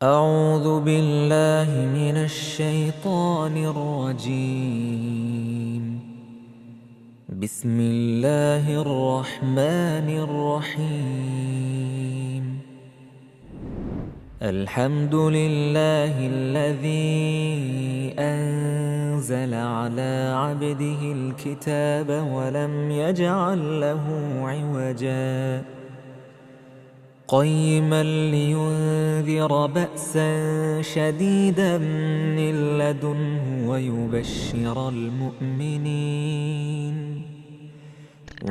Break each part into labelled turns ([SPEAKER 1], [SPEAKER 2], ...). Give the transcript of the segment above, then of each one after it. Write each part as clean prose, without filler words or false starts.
[SPEAKER 1] أعوذ بالله من الشيطان الرجيم. بسم الله الرحمن الرحيم. الحمد لله الذي أنزل على عبده الكتاب ولم يجعل له عوجا قيما لينذر بأسا شديدا من لدنه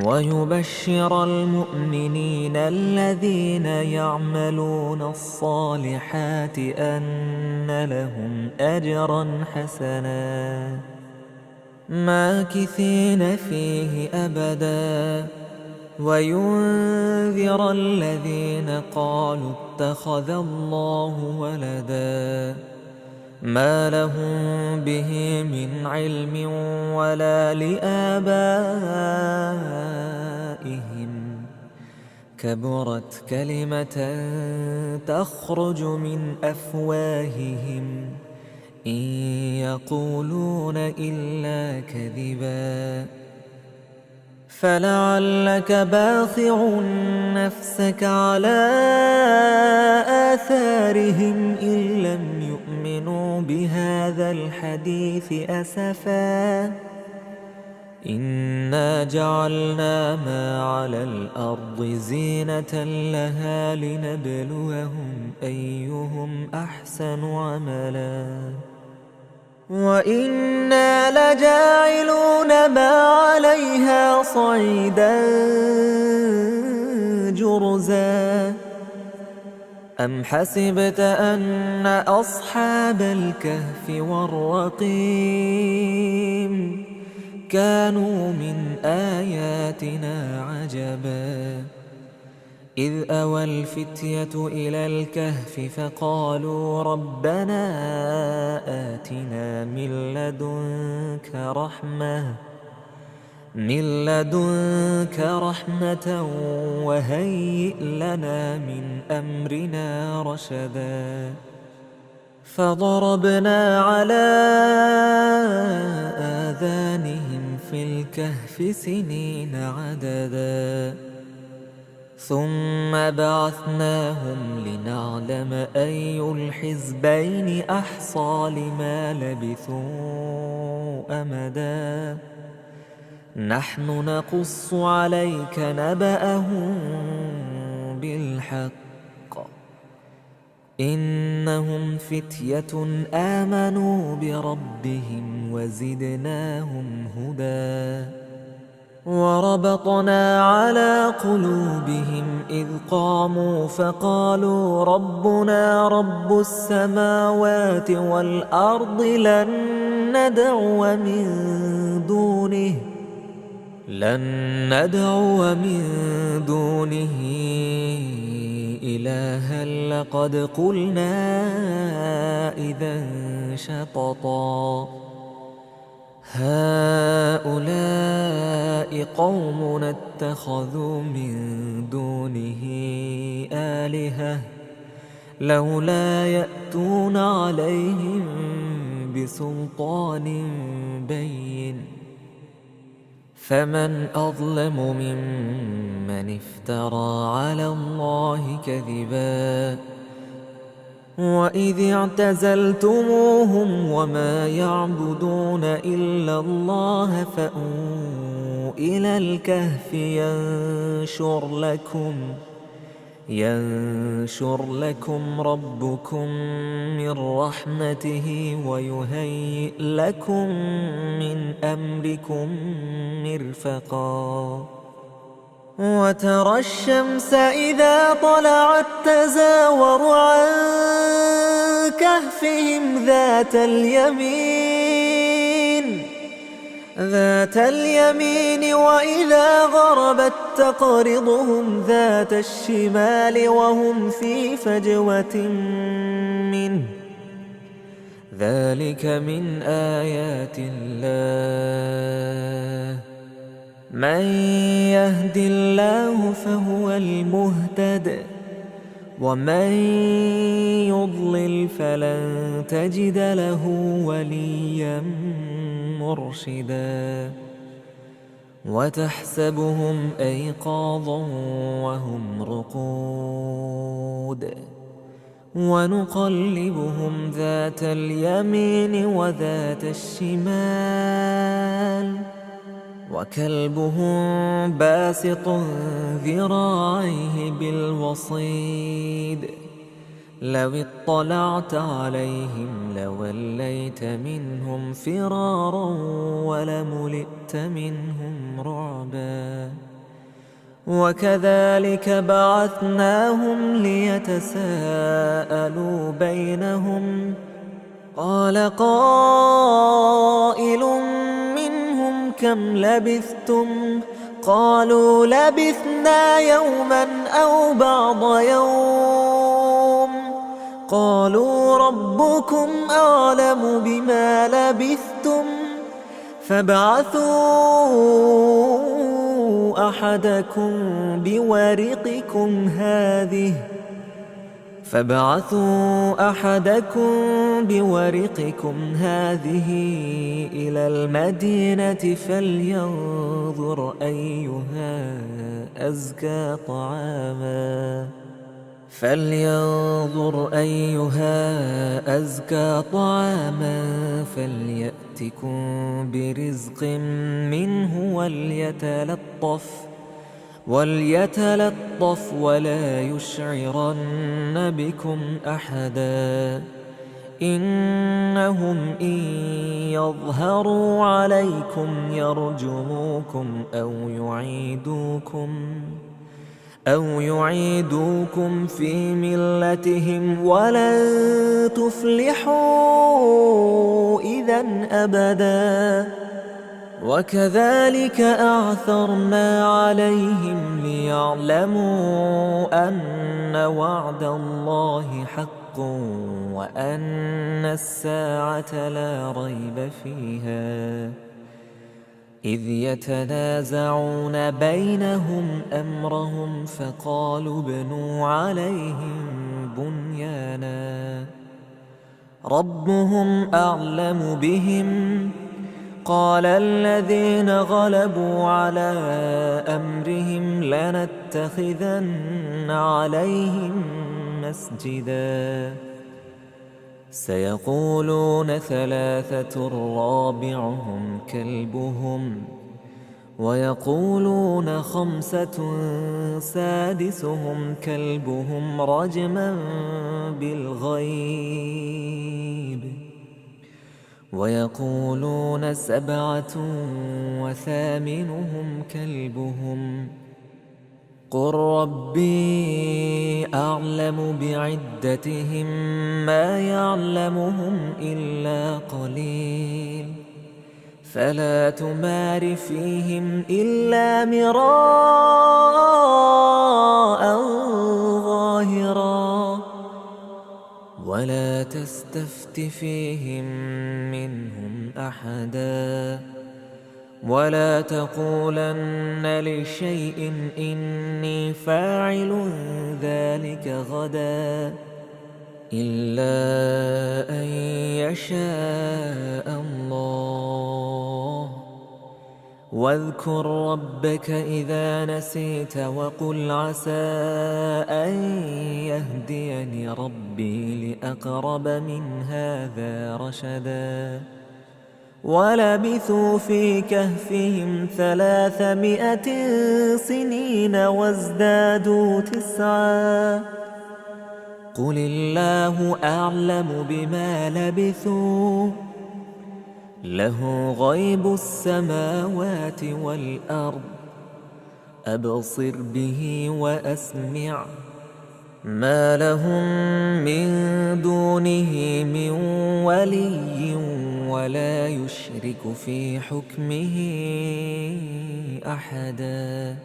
[SPEAKER 1] ويبشر المؤمنين الذين يعملون الصالحات أن لهم أجرا حسنا ماكثين فيه أبدا وينذر الذين قالوا اتخذ الله ولدا ما لهم به من علم ولا لآبائهم كبرت كلمة تخرج من أفواههم إن يقولون إلا كذبا فلعلك باخع نفسك على آثارهم إن لم يؤمنوا بهذا الحديث أسفا إنا جعلنا ما على الأرض زينة لها لنبلوهم أيهم أحسن عملا وإنا لجاعلون ما عليها صعيدا جرزا أم حسبت أن أصحاب الكهف والرقيم كانوا من آياتنا عجبا إذ أوى الفتية إلى الكهف فقالوا ربنا آتنا من لدنك رحمة وهيئ لنا من أمرنا رشدا فضربنا على آذانهم في الكهف سنين عددا ثم بعثناهم لنعلم أي الحزبين أحصى لما لبثوا أمدا نحن نقص عليك نبأهم بالحق إنهم فتية آمنوا بربهم وزدناهم هدى وربطنا على قلوبهم إذ قاموا فقالوا ربنا رب السماوات والأرض لن ندعو من دونه إلها لقد قلنا إذا شططا هؤلاء قومنا اتخذوا من دونه آلهة لولا يأتون عليهم بسلطان بين فمن أظلم ممن افترى على الله كذبا وإذ اعتزلتموهم وما يعبدون إلا الله فأووا إلى الكهف ينشر لكم ربكم من رحمته ويهيئ لكم من أمركم مرفقا وترى الشمس إذا طلعت تزاور عن كهفهم ذات اليمين وإذا غربت تقرضهم ذات الشمال وهم في فجوة منه ذلك من آيات الله من يهد الله فهو المهتد ومن يضلل فلن تجد له وليا مرشدا وتحسبهم أيقاظا وهم رقود ونقلبهم ذات اليمين وذات الشمال وكلبهم باسط ذراعيه بالوصيد لو اطلعت عليهم لوليت منهم فرارا ولملئت منهم رعبا وكذلك بعثناهم ليتساءلوا بينهم قال قائل منهم كم لبثتم قالوا لبثنا يوما أو بعض يوم قالوا ربكم أعلم بما لبثتم فابعثوا أحدكم بورقكم هذه إلى المدينة فلينظر أيها أزكى طعاما فليأتكم برزق منه وليتلطف ولا يشعرن بكم أحدا إنهم إن يظهروا عليكم يرجموكم أو يعيدوكم في ملتهم ولن تفلحوا إذا أبدا وكذلك أعثرنا عليهم ليعلموا أن وعد الله حق وأن الساعة لا ريب فيها إذ يتنازعون بينهم أمرهم فقالوا ابنوا عليهم بنيانا ربهم أعلم بهم قال الذين غلبوا على أمرهم لنتخذن عليهم مسجدا سيقولون ثلاثة رابعهم كلبهم ويقولون خمسة سادسهم كلبهم رجما بالغيب ويقولون سبعة وثامنهم كلبهم قل ربي أعلم بعدتهم ما يعلمهم إلا قليل فلا تمار فيهم إلا مراء ظاهرا ولا تستفت فيهم منهم أحدا ولا تقولن لشيء إني فاعل ذلك غدا إلا أن يشاء الله واذكر ربك إذا نسيت وقل عسى أن يهديني ربي لأقرب من هذا رشدا ولبثوا في كهفهم 300 سنين وازدادوا 9 قل الله أعلم بما لبثوا له غيب السماوات والأرض أبصر به وأسمع ما لهم من دونه من ولي ولا يشرك في حكمه أحدا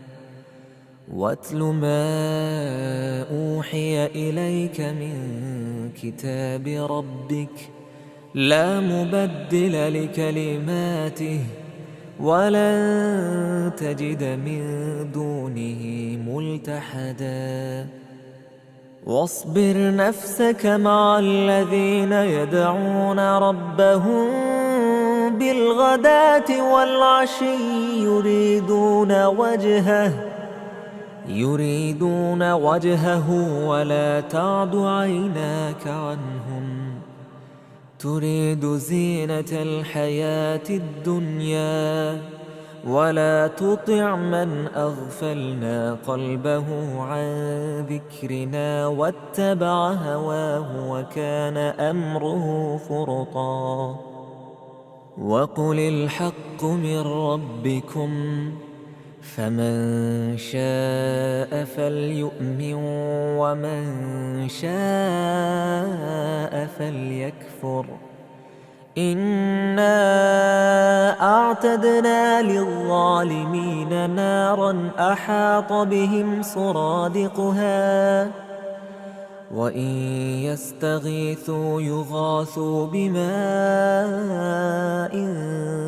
[SPEAKER 1] واتل ما أوحي إليك من كتاب ربك لا مبدل لكلماته ولن تجد من دونه ملتحدا واصبر نفسك مع الذين يدعون ربهم بالغداة والعشي يريدون وجهه ولا تعد عيناك عنهم تريد زينة الحياة الدنيا ولا تطع من أغفلنا قلبه عن ذكرنا واتبع هواه وكان أمره فرطا وقل الحق من ربكم فمن شاء فليؤمن ومن شاء فليكفر إنا أعتدنا للظالمين نارا أحاط بهم سرادقها وإن يستغيثوا يغاثوا بماء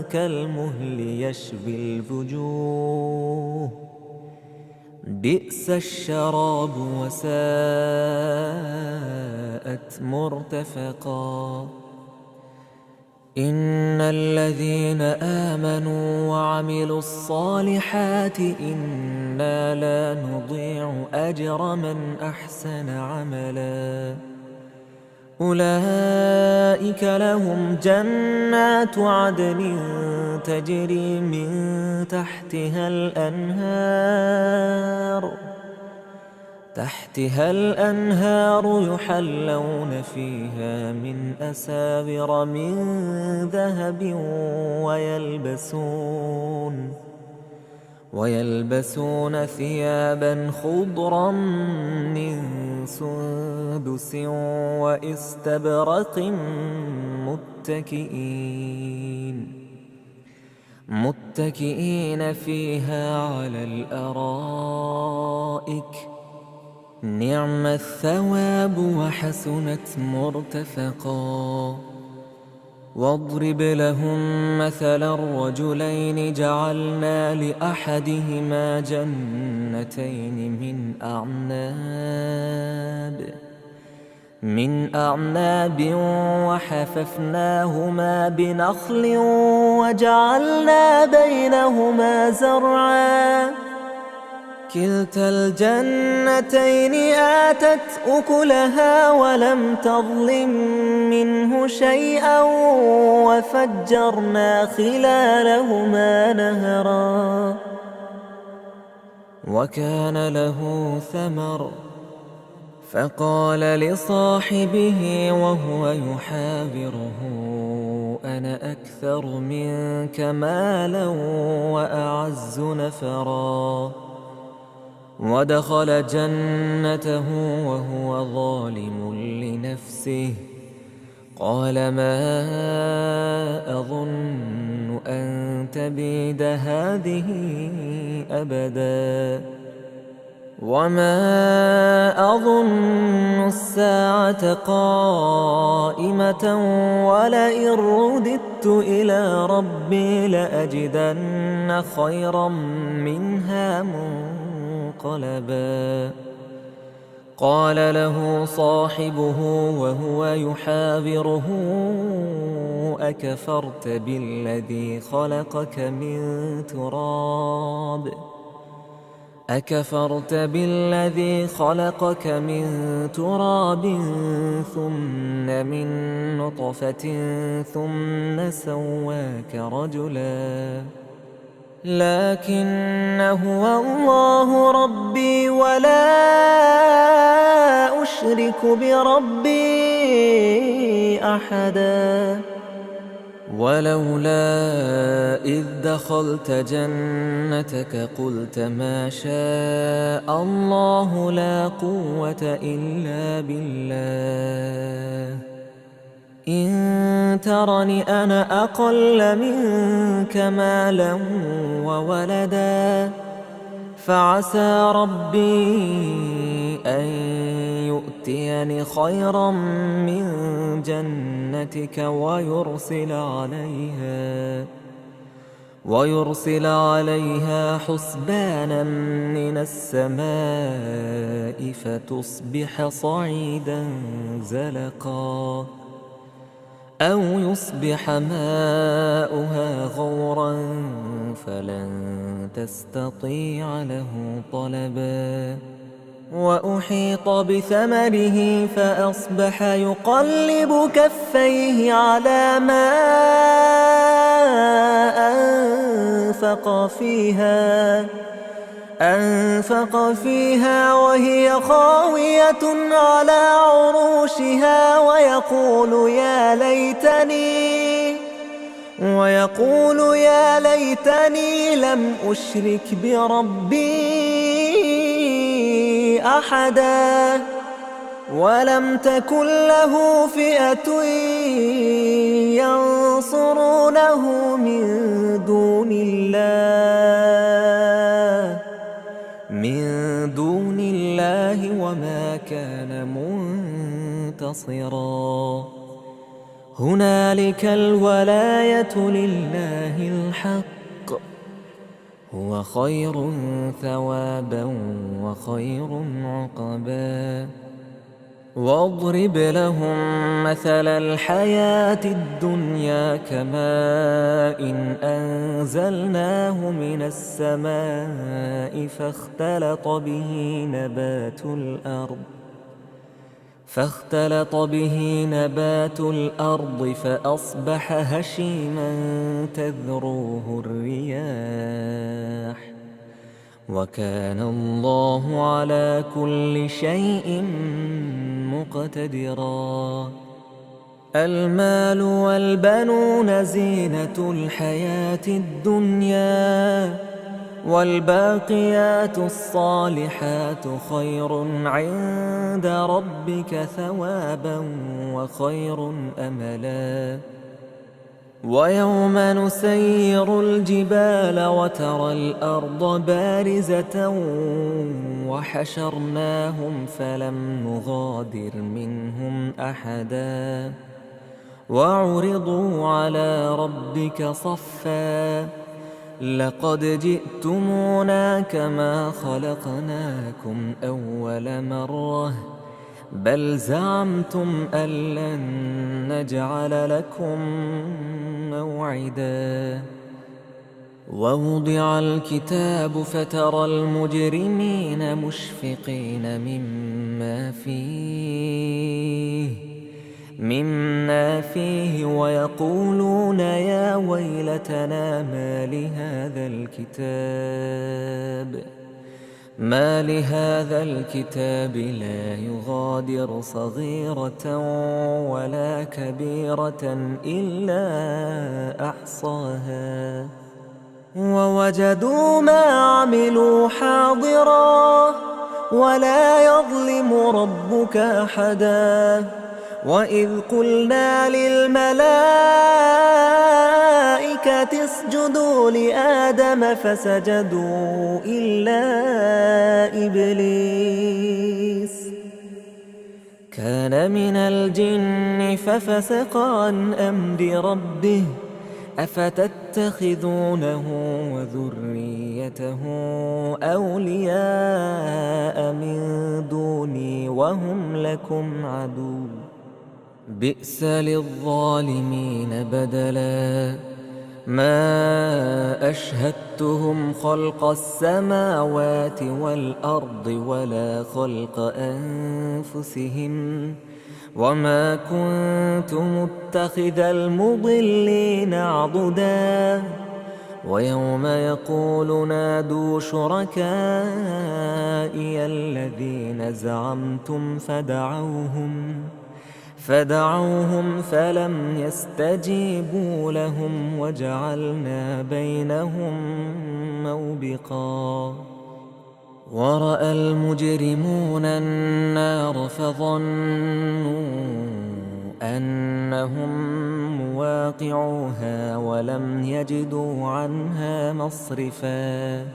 [SPEAKER 1] كالمهل يشوي الوجوه بئس الشراب وساءت مرتفقا إن الذين آمنوا وعملوا الصالحات إنا لا نضيع أجر من أحسن عملا أولئك لهم جنات عدن تجري من تحتها الأنهار يحلون فيها من أساور من ذهب ويلبسون ثيابا خضرا من سندس وإستبرق متكئين فيها على الأرائك نعم الثواب وحسنت مرتفقا واضرب لهم مثلا الرجلين جعلنا لأحدهما جنتين من أعناب وحففناهما بنخل وجعلنا بينهما زرعا كلتا الجنتين آتت أكلها ولم تظلم منه شيئا وفجرنا خلالهما نهرا وكان له ثمر فقال لصاحبه وهو يحاوره أنا أكثر منك مالا وأعز نفرا ودخل جنته وهو ظالم لنفسه قال ما أظن أن تبيد هذه أبدا وما أظن الساعة قائمة ولئن رددت إلى ربي لأجدن خيرا منها منقلبا قال له صاحبه وهو يحاوره أكفرت بالذي خلقك من تراب ثم من نطفة ثم سواك رجلا لكن هو الله ربي ولا أشرك بربي أحدا ولولا إذ دخلت جنتك قلت ما شاء الله لا قوة إلا بالله إن ترني أنا أقل منك مالا وولدا فعسى ربي أن يؤتيني خيرا من جنتك ويرسل عليها حسبانا من السماء فتصبح صعيدا زلقا أو يصبح ماؤها غورا فلن تستطيع له طلبا وأحيط بثمره فأصبح يقلب كفيه على ما أنفق فيها وهي خاوية على عروشها ويقول يا ليتني لم أشرك بربي أحدا ولم تكن له فئة ينصرونه من دون الله وما كان منتصرا هنالك الولاية لله الحق هو خير ثوابا وخير عقبا واضرب لهم مثل الحياة الدنيا كماء أنزلناه من السماء فاختلط به نبات الأرض فأصبح هشيما تذروه الرياح وكان الله على كل شيء مقتدرا المال والبنون زينة الحياة الدنيا والباقيات الصالحات خير عند ربك ثوابا وخير أملا ويوم نسير الجبال وترى الأرض بارزة وحشرناهم فلم نغادر منهم أحدا وعرضوا على ربك صفا لقد جئتمونا كما خلقناكم أول مرة بل زعمتم أن لن نجعل لكم موعدا ووضع الكتاب فترى المجرمين مشفقين مما فيه ويقولون يا ويلتنا ما لهذا الكتاب لا يغادر صغيرة ولا كبيرة إلا أحصاها ووجدوا ما عملوا حاضرا ولا يظلم ربك أحدا وإذ قلنا للملائكة اسجدوا لآدم فسجدوا إلا إبليس كان من الجن ففسق عن أمر ربه أفتتخذونه وذريته أولياء من دوني وهم لكم عدو بئس للظالمين بدلا ما أشهدتهم خلق السماوات والأرض ولا خلق أنفسهم وما كنت متخذ المضلين عضدا ويوم يقول نادوا شركائي الذين زعمتم فدعوهم فلم يستجيبوا لهم وجعلنا بينهم موبقا ورأى المجرمون النار فظنوا أنهم مواقعوها ولم يجدوا عنها مصرفا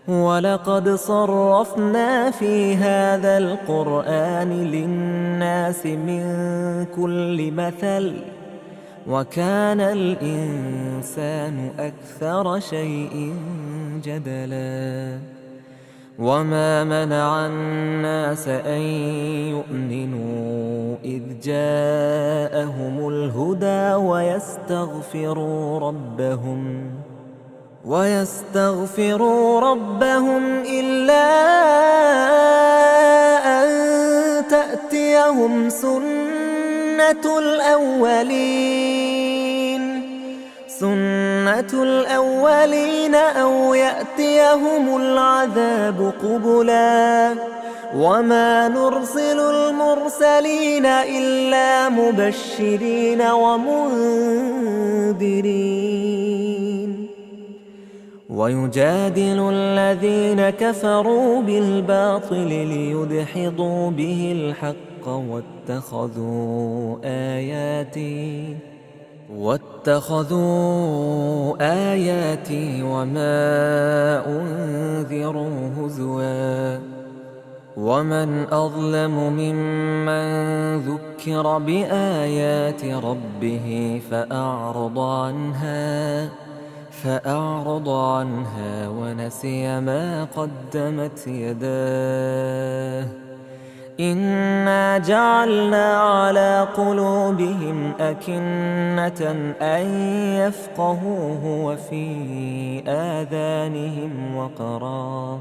[SPEAKER 1] ولقد صرفنا في هذا القرآن للناس من كل مثل وكان الإنسان أكثر شيء جدلا وما منع الناس أن يؤمنوا إذ جاءهم الهدى ويستغفروا ربهم إلا أن تأتيهم سنة الأولين أو يأتيهم العذاب قبلا وما نرسل المرسلين إلا مبشرين ومنذرين ويجادل الذين كفروا بالباطل ليدحضوا به الحق واتخذوا آياتي وما أنذروا هزوا ومن أظلم ممن ذكر بآيات ربه فأعرض عنها ونسي ما قدمت يداه إنا جعلنا على قلوبهم أكنة أن يفقهوه وفي آذانهم وقرا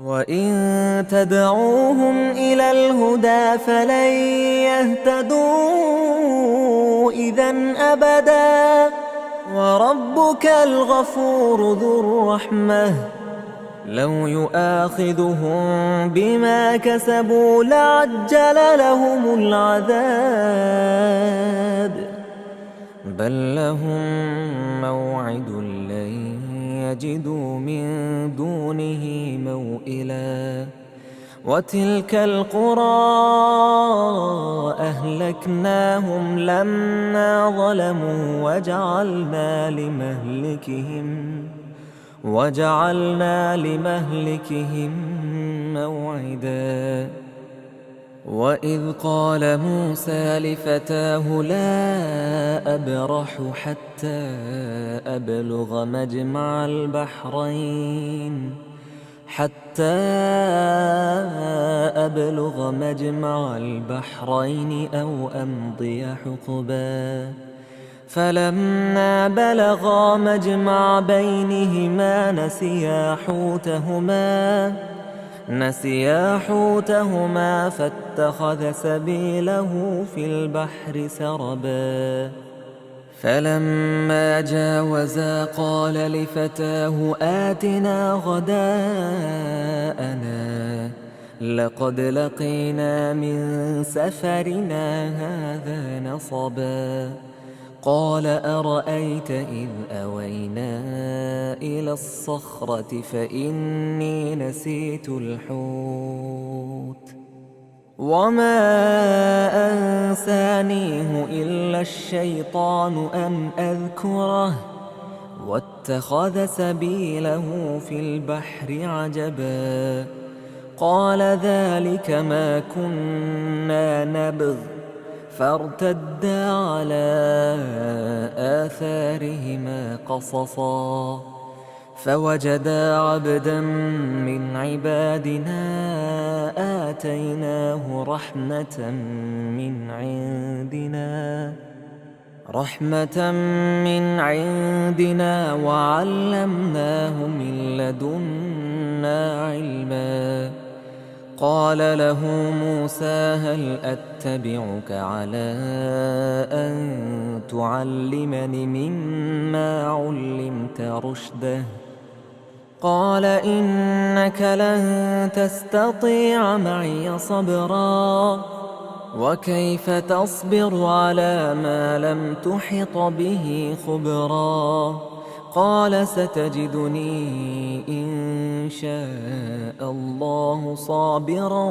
[SPEAKER 1] وإن تدعوهم إلى الهدى فلن يهتدوا إذن أبدا وربك الغفور ذو الرحمة لو يؤاخذهم بما كسبوا لعجل لهم العذاب بل لهم موعد لن يجدوا من دونه موئلا وتلك القرى أهلكناهم لما ظلموا وجعلنا لمهلكهم موعدا وإذ قال موسى لفتاه لا أبرح حتى أبلغ مجمع البحرين أو أمضي حقبا فلما بلغا مجمع بينهما نسيا حوتهما فاتخذ سبيله في البحر سربا فلما جاوزا قال لفتاه آتنا غداءنا لقد لقينا من سفرنا هذا نصبا قال أرأيت إذ أوينا إلى الصخرة فإني نسيت الحوت وما أنسانيه إلا الشيطان أن أذكره واتخذ سبيله في البحر عجبا قال ذلك ما كنا نبغ فارتدا على آثارهما قصصا فوجدا عبدا من عبادنا آتيناه رحمة من عندنا وعلمناه من لدنا علما قال له موسى هل أتبعك على أن تعلمني مما علمت رشدا قال إنك لن تستطيع معي صبرا وكيف تصبر على ما لم تحط به خبرا قال ستجدني إن شاء الله صابرا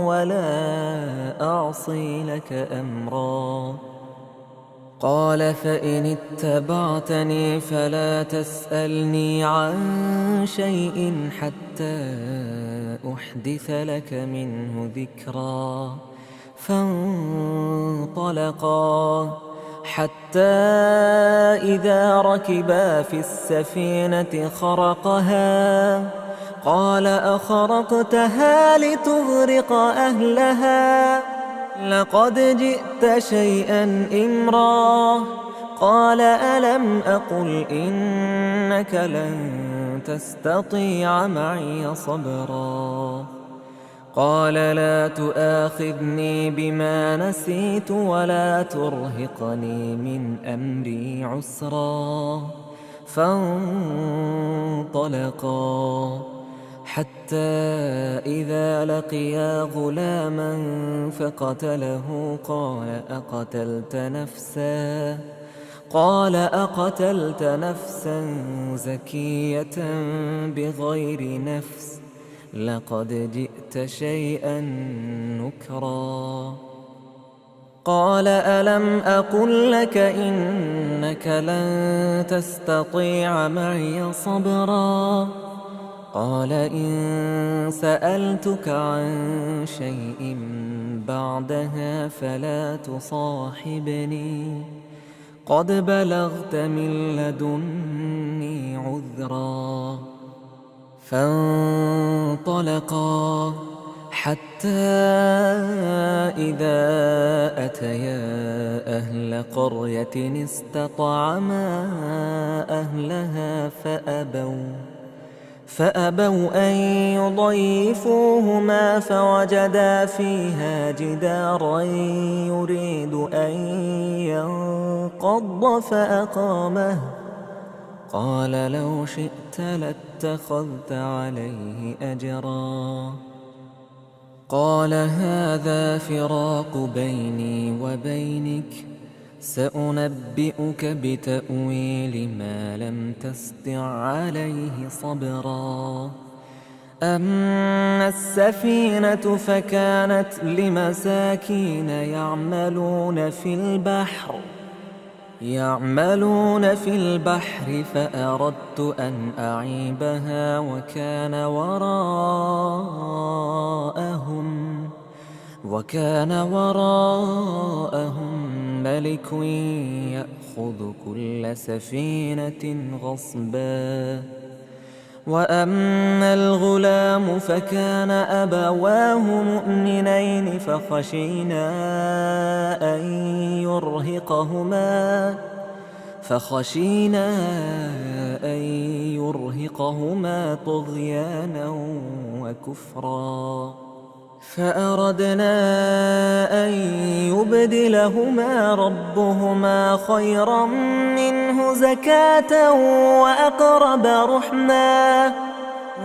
[SPEAKER 1] ولا أعصي لك أمرا قال فإن اتبعتني فلا تسألني عن شيء حتى أحدث لك منه ذكرا فانطلقا حتى إذا ركبا في السفينة خرقها قال أخرقتها لتغرق أهلها لقد جئت شيئا إمرا قال ألم أقل إنك لن تستطيع معي صبرا قال لا تؤاخذني بما نسيت ولا ترهقني من أمري عسرا فانطلقا حتى إذا لقيا غلاما فقتله قال أقتلت نفسا زكية بغير نفس لقد جئت شيئا نكرا قال ألم أقل لك إنك لن تستطيع معي صبرا قال إن سألتك عن شيء بعدها فلا تصاحبني قد بلغت من لدني عذرا فانطلقا حتى إذا أتيا أهل قرية استطعما أهلها فأبوا أن يضيفوهما فوجدا فيها جدارا يريد أن ينقض فأقامه قال لو شئت لاتخذت عليه أجرا قال هذا فراق بيني وبينك سأنبئك بتأويل ما لم تستطع عليه صبرا أما السفينة فكانت لمساكين يعملون في البحر فأردت أن أعيبها وكان وراءهم ملك يأخذ كل سفينة غصبا وأما الغلام فكان أبواه مؤمنين فخشينا أن يرهقهما طغيانا وكفرا فأردنا أن يبدلهما ربهما خيرا منه زكاة وأقرب رحما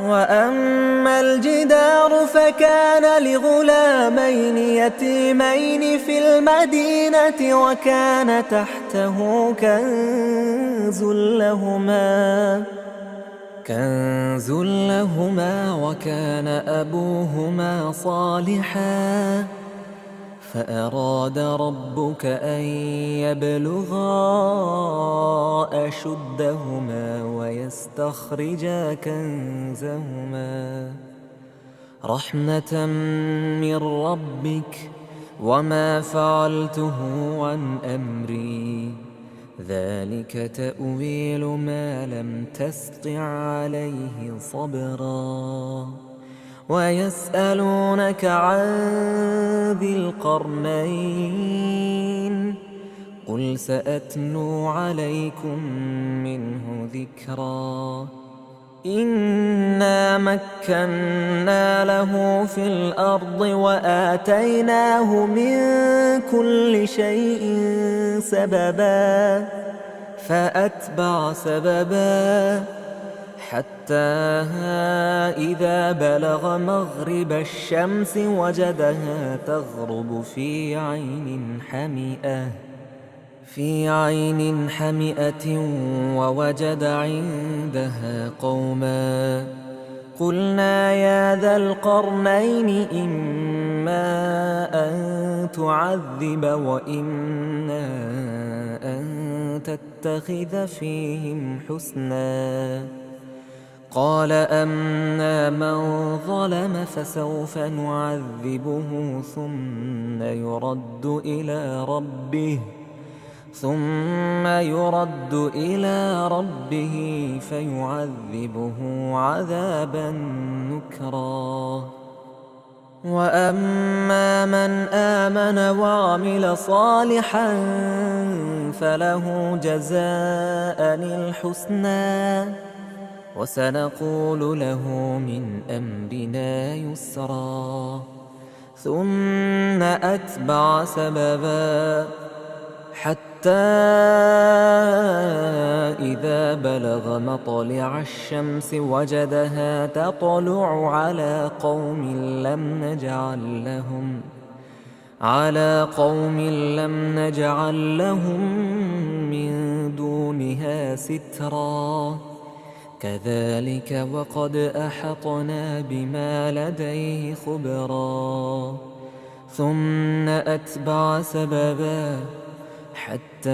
[SPEAKER 1] وأما الجدار فكان لغلامين يتيمين في المدينة وكان تحته كنز لهما وكان أبوهما صالحا فأراد ربك أن يبلغا أشدهما ويستخرجا كنزهما رحمة من ربك وما فعلته عن أمري ذلك تأويل ما لم تستطع عليه صبرا ويسألونك عن ذي القرنين قل سأتلو عليكم منه ذكرا إنا مكنا له في الأرض وآتيناه من كل شيء سببا فأتبع سببا حتى إذا بلغ مغرب الشمس وجدها تغرب في عين حمئة ووجد عندها قوما قلنا يا ذا القرنين إما أن تعذب وإما أن تتخذ فيهم حسنا قال أما من ظلم فسوف نعذبه ثم يرد إلى ربه ثم يرد إلى ربه فيعذبه عذابا نكرا. وأما من آمن وعمل صالحا فله جزاء الحسنى وسنقول له من أمرنا يسرا. ثم أتبع سببا حتى إذا بلغ مطلع الشمس وجدها تطلع على قوم لم نجعل لهم من دونها سترا. كذلك وقد أحطنا بما لديه خبرا. ثم أتبع سببا حتى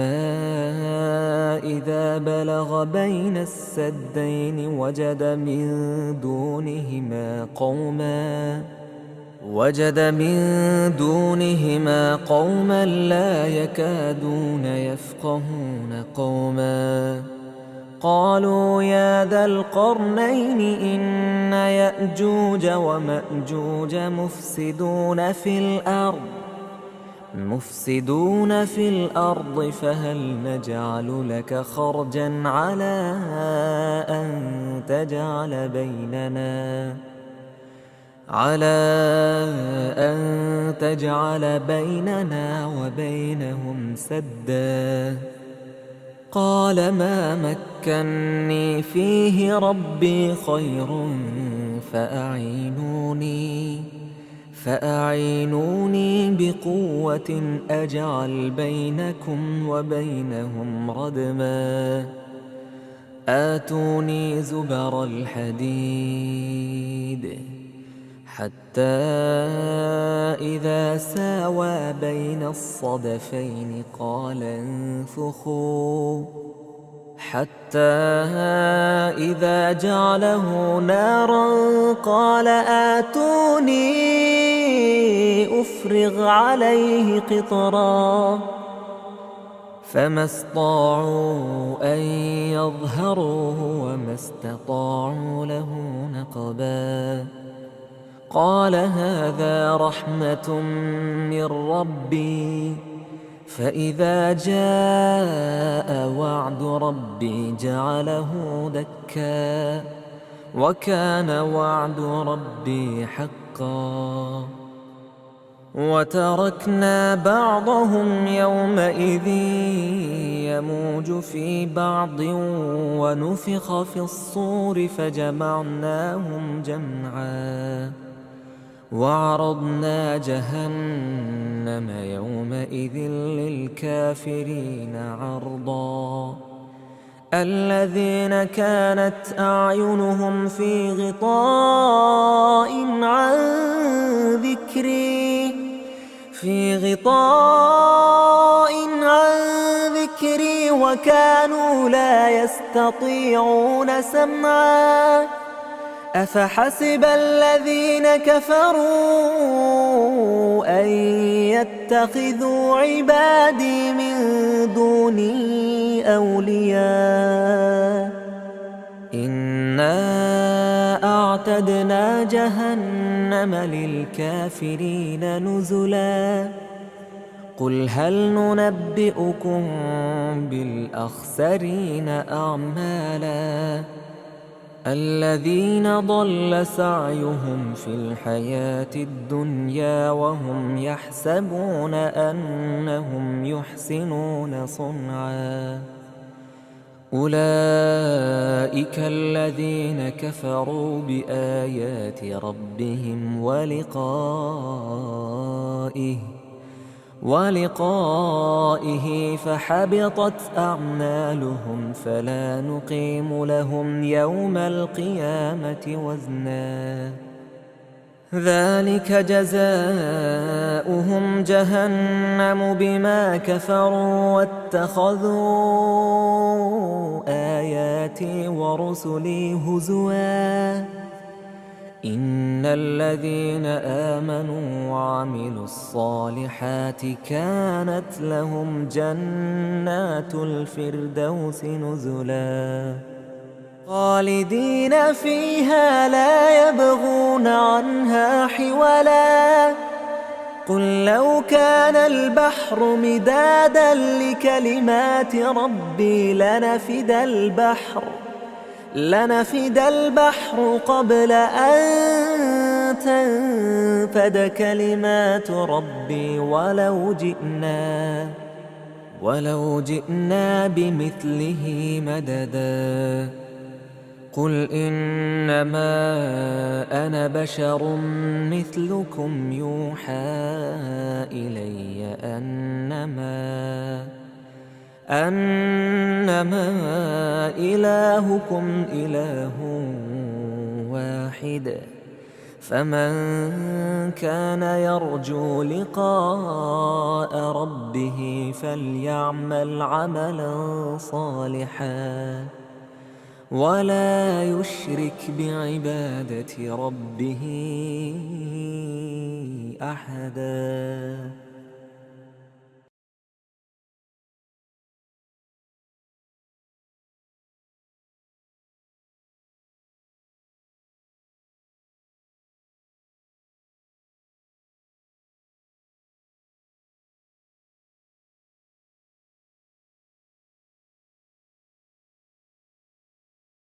[SPEAKER 1] إذا بلغ بين السدين وجد من دونهما قوما لا يكادون يفقهون قوما. قالوا يا ذا القرنين إن يأجوج ومأجوج مفسدون في الأرض فهل نجعل لك خرجا على أن تجعل بيننا وبينهم سدا. قال ما مكني فيه ربي خير فأعينوني بقوة أجعل بينكم وبينهم ردما. آتوني زبر الحديد حتى إذا ساوى بين الصدفين قال انفخوا حتى إذا جعله نارا قال آتوني أفرغ عليه قطرا. فما استطاعوا أن يظهروه وما استطاعوا له نقبا. قال هذا رحمة من ربي فإذا جاء وعد ربي جعله دكا وكان وعد ربي حقا. وتركنا بعضهم يومئذ يموج في بعض ونفخ في الصور فجمعناهم جمعا. وعرضنا جهنم يومئذ للكافرين عرضا. الذين كانت أعينهم في غطاء عن ذكري وكانوا لا يستطيعون سمعا. أفحسب الذين كفروا أن يتخذوا عبادي من دوني أولياء. إنا أعتدنا جهنم للكافرين نزلا. قل هل ننبئكم بالأخسرين أعمالا الذين ضل سعيهم في الحياة الدنيا وهم يحسبون أنهم يحسنون صنعا. أولئك الذين كفروا بآيات ربهم ولقائه فحبطت أعمالهم فلا نقيم لهم يوم القيامة وزنا. ذلك جزاؤهم جهنم بما كفروا واتخذوا آياتي ورسلي هزوا. إن الذين آمنوا وعملوا الصالحات كانت لهم جنات الفردوس نزلا خالدين فيها لا يبغون عنها حولا قل لو كان البحر مدادا لكلمات ربي لنفد البحر قبل أن تنفد كلمات ربي ولو جئنا بمثله مددا قل إنما أنا بشر مثلكم يوحى إلي أنما إلهكم إله واحد فمن كان يرجو لقاء ربه فليعمل عملا صالحا ولا يشرك بعبادة ربه أحدا.